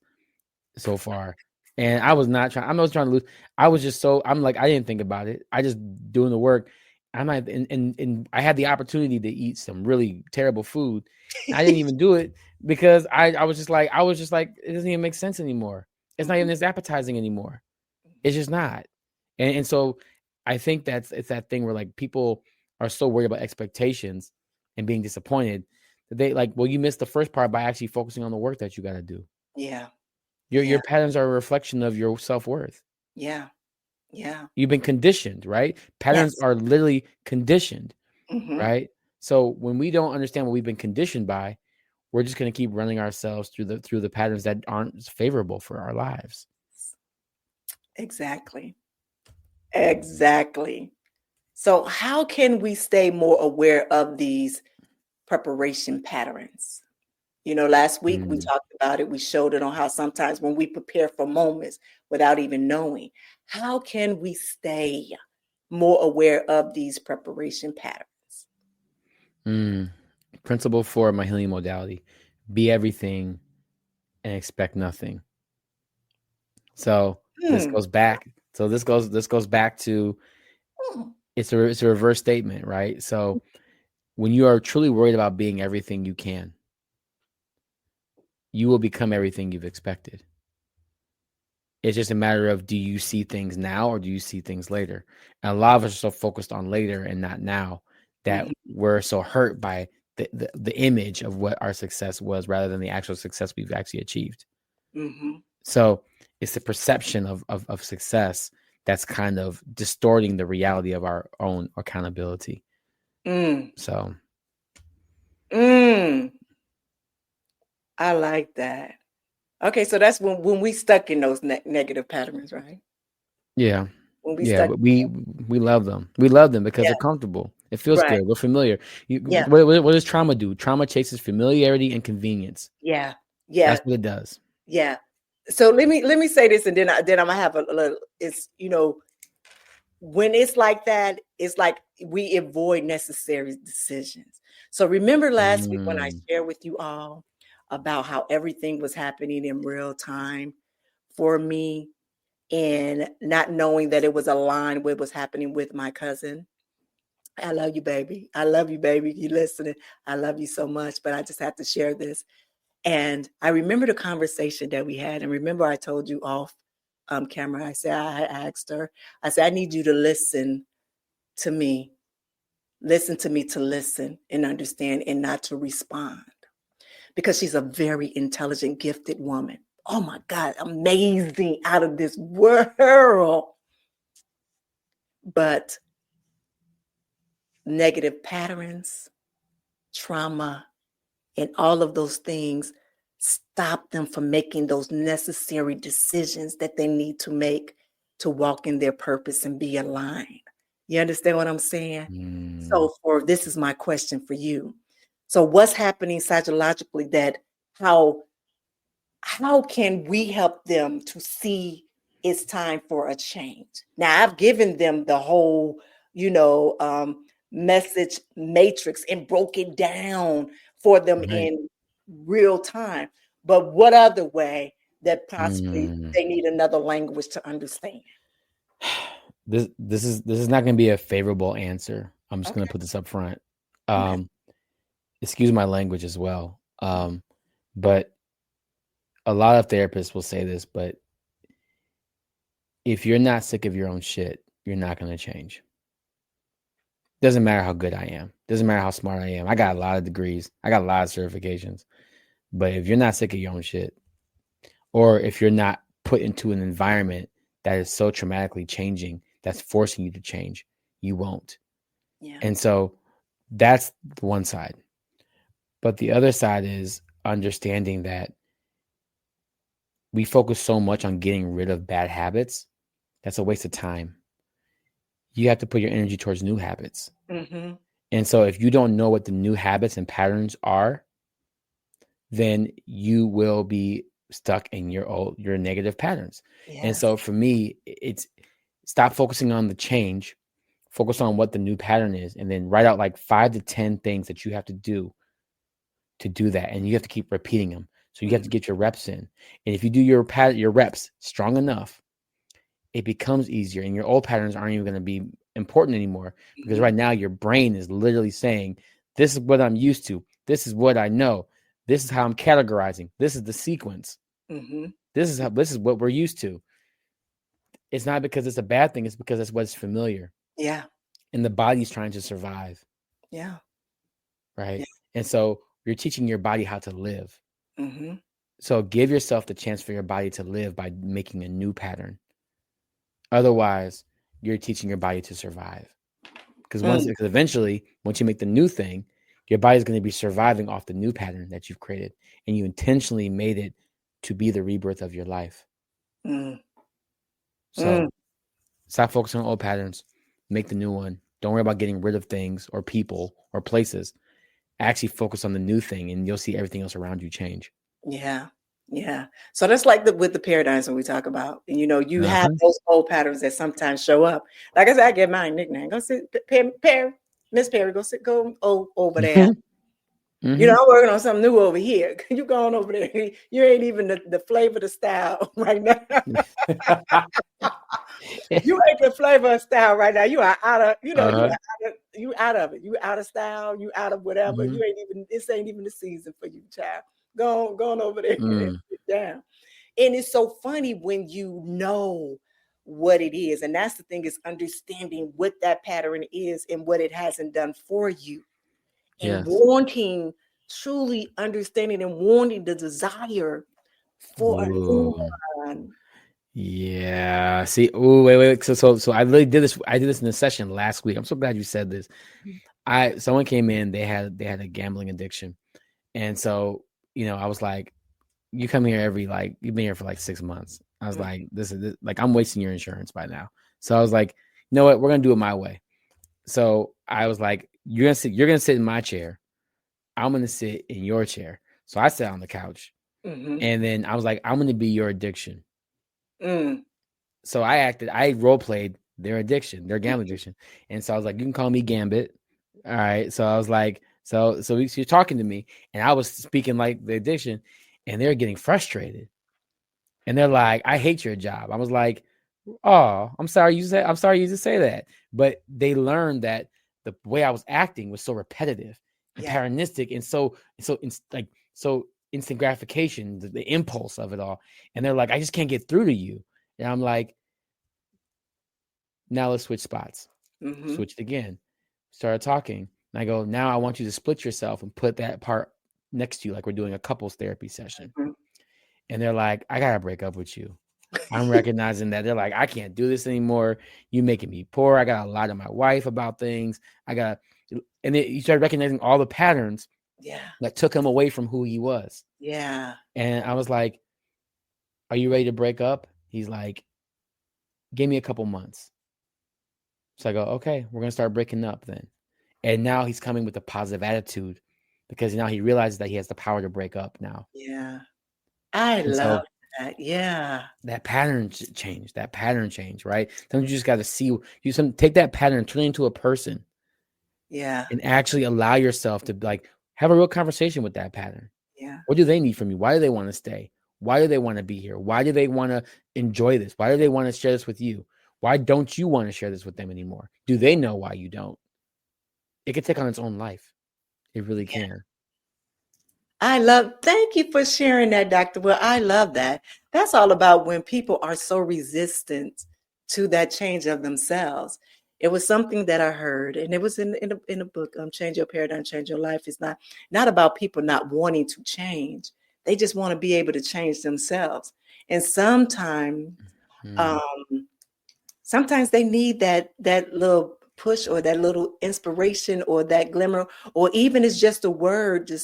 so far. And I was not trying to lose. I was just I'm like, I didn't think about it. I just doing the work. And I had the opportunity to eat some really terrible food. I didn't even do it because I was just like, it doesn't even make sense anymore. It's not even as appetizing anymore. It's just not. And so I think it's that thing where like people are so worried about expectations and being disappointed that they like, well, you missed the first part by actually focusing on the work that you got to do. Yeah. Your patterns are a reflection of your self-worth. Yeah. You've been conditioned, right? Patterns are literally conditioned, right? So when we don't understand what we've been conditioned by, we're just going to keep running ourselves through the patterns that aren't favorable for our lives. Exactly. So how can we stay more aware of these preparation patterns? You know, last week we talked about it. We showed it on how sometimes when we prepare for moments without even knowing, how can we stay more aware of these preparation patterns? Principle 4 of my healing modality: be everything and expect nothing. So this goes back. So this goes back to it's a reverse statement, right? So when you are truly worried about being everything you can, you will become everything you've expected. It's just a matter of, do you see things now or do you see things later? And a lot of us are so focused on later and not now that we're so hurt by the image of what our success was rather than the actual success we've actually achieved. So it's the perception of success that's kind of distorting the reality of our own accountability. So. I like that. Okay, so that's when we stuck in those negative patterns, right? Yeah. When we Yeah, stuck. we love them. We love them because Yeah. they're comfortable. It feels Right. good. We're familiar. Yeah. What does trauma do? Trauma chases familiarity and convenience. Yeah. That's what it does. Yeah. So let me say this, and then I'm gonna have a little. It's when it's like that, it's like we avoid necessary decisions. So remember last week when I shared with you all about how everything was happening in real time for me, and not knowing that it was aligned with what's happening with my cousin. I love you, baby. I love you, baby. You listening? I love you so much, but I just have to share this. And I remember the conversation that we had. And remember, I told you off camera, I said, I asked her, I said, I need you to listen to me. Listen to me to listen and understand and not to respond. Because she's a very intelligent, gifted woman. Oh my God, amazing, out of this world. But negative patterns, trauma, and all of those things stop them from making those necessary decisions that they need to make to walk in their purpose and be aligned. You understand what I'm saying? So this is my question for you. So what's happening psychologically that how can we help them to see it's time for a change? Now I've given them the whole, message matrix and broke it down for them in real time. But what other way that possibly they need another language to understand? This is not going to be a favorable answer. I'm just going to put this up front. Excuse my language as well. But a lot of therapists will say this, but if you're not sick of your own shit, you're not going to change. Doesn't matter how good I am. Doesn't matter how smart I am. I got a lot of degrees. I got a lot of certifications. But if you're not sick of your own shit, or if you're not put into an environment that is so traumatically changing, that's forcing you to change, you won't. Yeah. And so that's one side. But the other side is understanding that we focus so much on getting rid of bad habits. That's a waste of time. You have to put your energy towards new habits. And so if you don't know what the new habits and patterns are, then you will be stuck in your negative patterns. Yes. And so for me, it's stop focusing on the change, focus on what the new pattern is, and then write out like 5 to 10 things that you have to do that. And you have to keep repeating them. So you have to get your reps in. And if you do your reps strong enough, it becomes easier. And your old patterns aren't even going to be important anymore, because right now your brain is literally saying, this is what I'm used to. This is what I know. This is how I'm categorizing. This is the sequence. This is what we're used to. It's not because it's a bad thing. It's because it's what's familiar. Yeah. And the body's trying to survive. Yeah. Right. Yeah. And so you're teaching your body how to live. So give yourself the chance for your body to live by making a new pattern. Otherwise, you're teaching your body to survive. Because eventually, once you make the new thing, your body's going to be surviving off the new pattern that you've created. And you intentionally made it to be the rebirth of your life. So stop focusing on old patterns. Make the new one. Don't worry about getting rid of things or people or places. Actually focus on the new thing, and you'll see everything else around you change. Yeah. Yeah. So that's like with the paradigms when we talk about, you have those old patterns that sometimes show up. Like I said, I get my nickname. Go sit, Perry, Miss Perry, go over there. I'm working on something new over here. You going over there. You ain't even the flavor, the style right now. You ain't the flavor of style right now. You are out of, you out of it. You out of style. You out of whatever. You ain't even, this ain't even the season for you, child. Go on over there and sit down. And it's so funny when you know what it is. And that's the thing, is understanding what that pattern is and what it hasn't done for you. And wanting, truly understanding and wanting the desire for Ooh. on. Yeah. See. Ooh. Wait. So I really did this. I did this in a session last week. I'm so glad you said this. Someone came in. They had a gambling addiction, and so I was like, you come here you've been here for like 6 months. I was like, this is like I'm wasting your insurance by now. So I was like, you know what? We're gonna do it my way. So I was like, you're gonna sit in my chair. I'm gonna sit in your chair. So I sat on the couch, and then I was like, I'm gonna be your addiction. So I role played their addiction, their gambling addiction. And so I was like, you can call me Gambit. All right. So I was like, so you're talking to me, and I was speaking like the addiction, and they're getting frustrated. And they're like, I hate your job. I was like, oh, I'm sorry you just say that. But they learned that the way I was acting was so repetitive and paronistic and so instant gratification, the impulse of it all. And they're like, I just can't get through to you. And I'm like, now let's switch spots. Switched again. Started talking. And I go, now I want you to split yourself and put that part next to you, like we're doing a couples therapy session. And they're like, I gotta break up with you. I'm recognizing that. They're like, I can't do this anymore. You making me poor. I got to lie to my wife about things. And then you start recognizing all the patterns that took him away from who he was. Yeah. And I was like, are you ready to break up? He's like, give me a couple months. So I go, okay, we're going to start breaking up then. And now he's coming with a positive attitude because now he realizes that he has the power to break up now. Yeah. I love that. Yeah. That pattern change, right? Sometimes you just got to take that pattern, turn it into a person. Yeah. And actually allow yourself to like have a real conversation with that pattern. Yeah. What do they need from you? Why do they want to stay? Why do they want to be here? Why do they want to enjoy this? Why do they want to share this with you? Why don't you want to share this with them anymore? Do they know why you don't? It can take on its own life. It really can. Thank you for sharing that, Dr. Will. I love that. That's all about when people are so resistant to that change of themselves. It was something that I heard, and it was in a book, Change Your Paradigm, Change Your Life. It's not about people not wanting to change. They just want to be able to change themselves. And sometimes they need that little push or that little inspiration or that glimmer, or even it's just a word to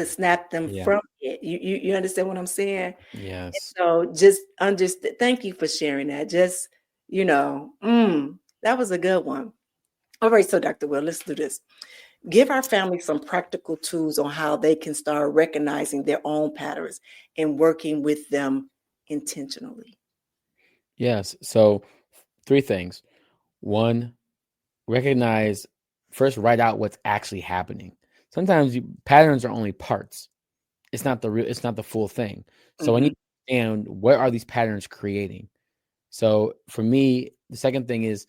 snap them from it. You understand what I'm saying? Yes. And so just understand. Thank you for sharing that. Just, that was a good one. All right. So Dr. Will, let's do this. Give our family some practical tools on how they can start recognizing their own patterns and working with them intentionally. Yes. So 3 things. 1, write out what's actually happening. Sometimes patterns are only parts. It's not the full thing. So I need to understand, what are these patterns creating? So for me, the second thing is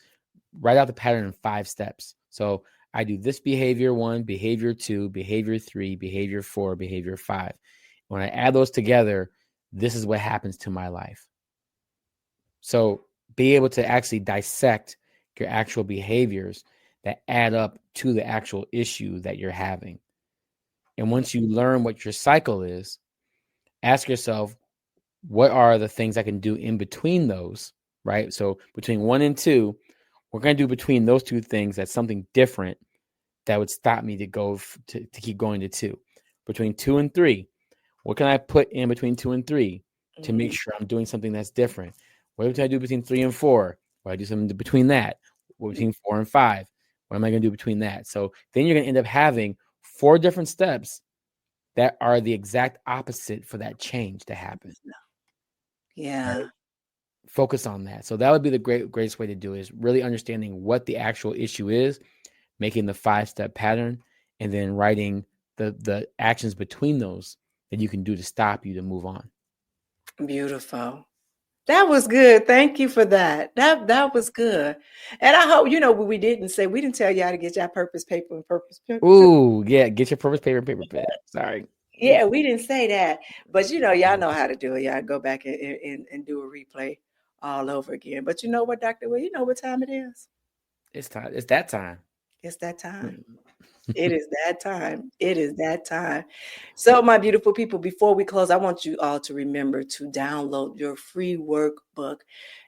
write out the pattern in 5 steps. So I do this behavior 1, behavior 2, behavior 3, behavior 4, behavior 5. When I add those together, this is what happens to my life. So be able to actually dissect your actual behaviors that add up to the actual issue that you're having. And once you learn what your cycle is, ask yourself, what are the things I can do in between those, right? So between 1 and 2, we're going to do between those 2 things that's something different that would stop me to keep going to 2. Between 2 and 3, what can I put in between 2 and 3 to make sure I'm doing something that's different? What can I do between 3 and 4? What I do something between that? What between 4 and 5? What am I going to do between that? So then you're going to end up having 4 different steps that are the exact opposite for that change to happen. Yeah. Right? Focus on that. So that would be the greatest way to do it, is really understanding what the actual issue is, making the 5-step pattern, and then writing the actions between those that you can do to stop you to move on. Beautiful. That was good. Thank you for that. That was good. And I hope, we didn't tell y'all to get your purpose paper and purpose paper. Ooh, yeah. Get your purpose paper and paper pen. Sorry. Yeah, we didn't say that. But, y'all know how to do it. Y'all go back and do a replay all over again. But you know what, Dr. Will, you know what time it is? It's time. It's that time. It's that time. It is that time. It is that time. So, my beautiful people, before we close, I want you all to remember to download your free workbook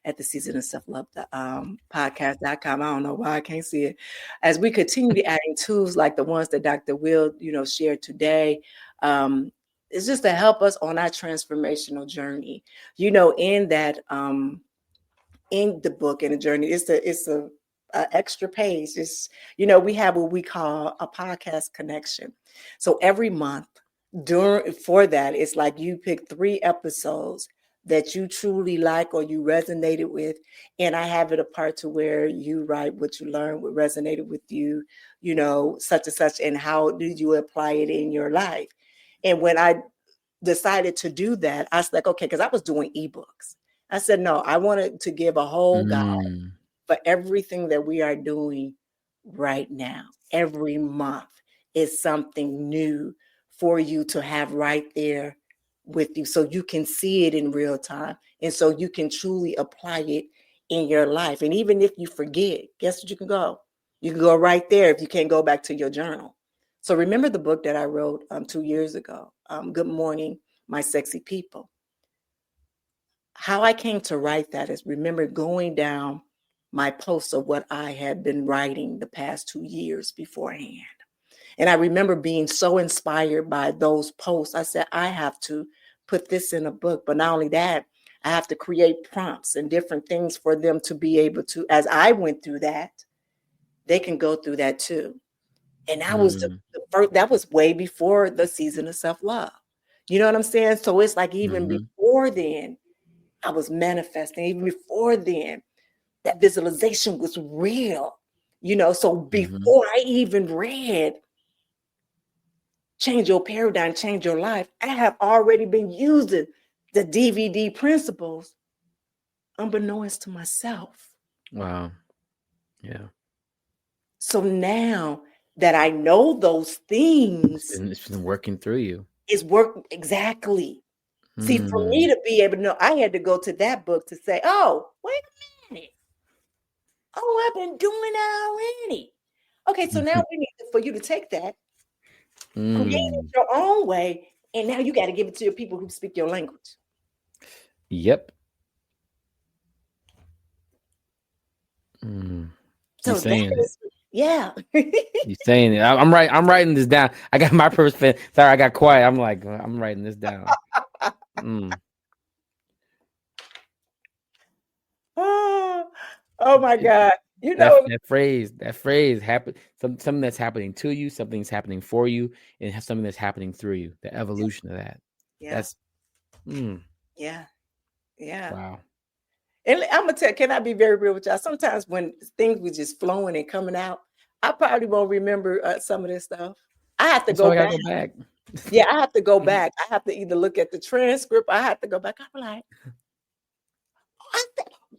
at the Season of Self Love podcast.com. I don't know why I can't see it. As we continue to adding tools like the ones that Dr. Will, shared today, it's just to help us on our transformational journey. In that, in the book and the journey, it's a extra page. It's, we have what we call a podcast connection. So every month for that, it's like you pick 3 episodes that you truly like or you resonated with. And I have it apart to where you write what you learned, what resonated with you, such and such, and how did you apply it in your life. And when I decided to do that, I was like, okay, because I was doing ebooks. I said, no, I wanted to give a whole guide for everything that we are doing right now. Every month is something new for you to have right there with you, so you can see it in real time. And so you can truly apply it in your life. And even if you forget, guess what you can go? You can go right there if you can't go back to your journal. So remember the book that I wrote 2 years ago, Good Morning, My Sexy People. How I came to write that is remember going down my posts of what I had been writing the past 2 years beforehand. And I remember being so inspired by those posts. I said, I have to put this in a book. But not only that, I have to create prompts and different things for them to be able to, as I went through that, they can go through that too. And that was the first, that was way before the Season of Self-Love. You know what I'm saying? So it's like even before then, I was manifesting. Even before then, that visualization was real. So before I even read Change Your Paradigm, Change Your Life, I have already been using the DVD principles unbeknownst to myself. Wow. Yeah. So now that I know those things, it's been working through you. It's working exactly. See, for me to be able to know, I had to go to that book to say, oh, wait a minute. Oh, I've been doing that already. Okay, so now we need for you to take that, create it your own way, and now you got to give it to your people who speak your language. Yep. So saying that is, yeah. You're saying it. I'm writing this down. I got my first pen. Sorry, I got quiet. I'm like, I'm writing this down. Oh my God. That phrase happen. Something that's happening to you, something's happening for you, and have something that's happening through you. The evolution of that. Yeah. That's Yeah. Wow. And I'm gonna tell, can I be very real with y'all? Sometimes when things were just flowing and coming out, I probably won't remember some of this stuff. I have to go back. Yeah, I have to go back. I have to either look at the transcript. I have to go back. I'm like,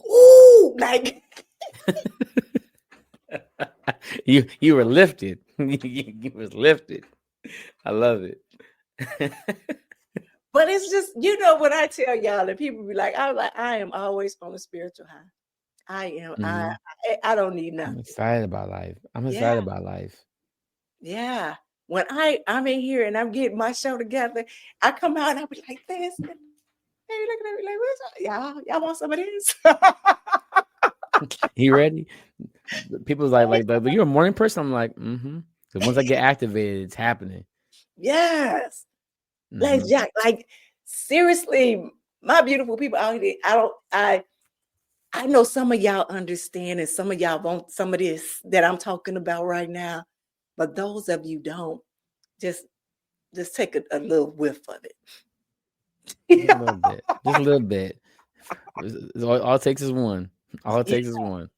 ooh, like you were lifted. You was lifted. I love it. But it's just, when I tell y'all and people be like, I am always on a spiritual high. I am. I don't need nothing. I'm excited about life. About life. Yeah. When I'm in here and I'm getting my show together, I come out and I be like this. Hey, looking at me like, what's y'all want some of this? You ready? People's like, you're a morning person. I'm like, because once I get activated, it's happening. Yes. Like seriously, my beautiful people out here, I know some of y'all understand and some of y'all want some of this that I'm talking about right now, but those of you don't, just take a little whiff of it. Just a little bit. All it takes is one. All it takes is one.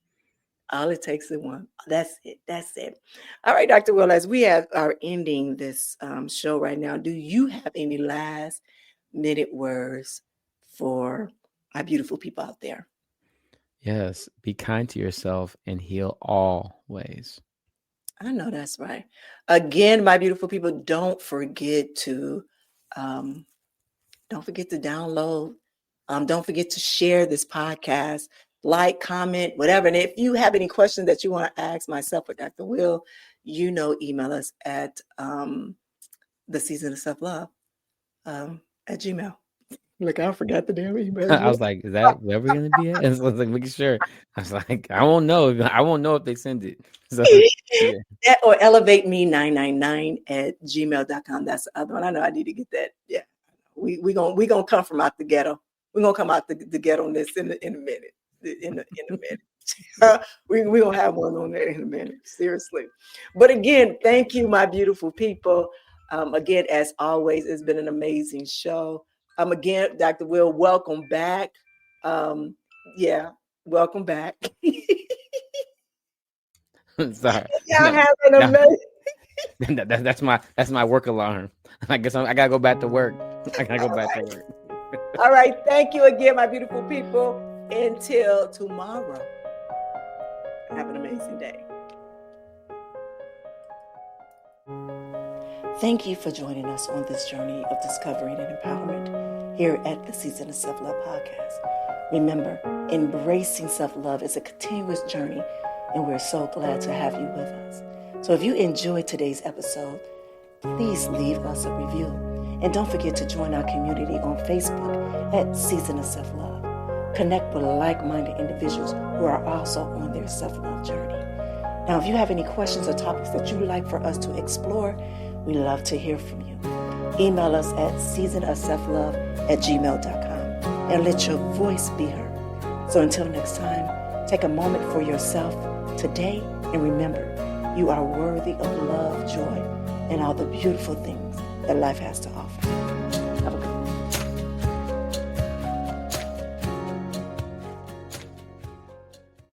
All it takes is one. That's it. All right, Dr. Will, as we are ending this show right now, do you have any last minute words for my beautiful people out there? Yes. Be kind to yourself and heal always. I know that's right. Again, my beautiful people, don't forget to download. Don't forget to share this podcast. Like, comment, whatever. And if you have any questions that you want to ask myself or Dr. Will, email us at the season of self-love at Gmail. Look, I forgot the damn email. I was like, is that where we're gonna be at? And so I was like, making sure. I was like, I won't know. I won't know if they send it. So yeah. Or elevateme999 at gmail.com. That's the other one. I know I need to get that. Yeah. We gonna come from out the ghetto. We're gonna come out the ghetto on this in a minute. In a minute. we gonna have one on that in a minute. Seriously. But again, thank you, my beautiful people. Again, as always, it's been an amazing show. Again, Dr. Will, welcome back. Welcome back. Sorry. Y'all have an amazing. That's my work alarm. I guess I gotta go back to work. All right. Thank you again, my beautiful people. Until tomorrow. Have an amazing day. Thank you for joining us on this journey of discovery and empowerment here at the Season of Self-Love podcast. Remember, embracing self-love is a continuous journey, and we're so glad to have you with us. So if you enjoyed today's episode, please leave us a review. And don't forget to join our community on Facebook at Season of Self-Love. Connect with like-minded individuals who are also on their self-love journey. Now, if you have any questions or topics that you'd like for us to explore, we love to hear from you. Email us at seasonofselflove@gmail.com and let your voice be heard. So until next time, take a moment for yourself today and remember, you are worthy of love, joy, and all the beautiful things that life has to offer.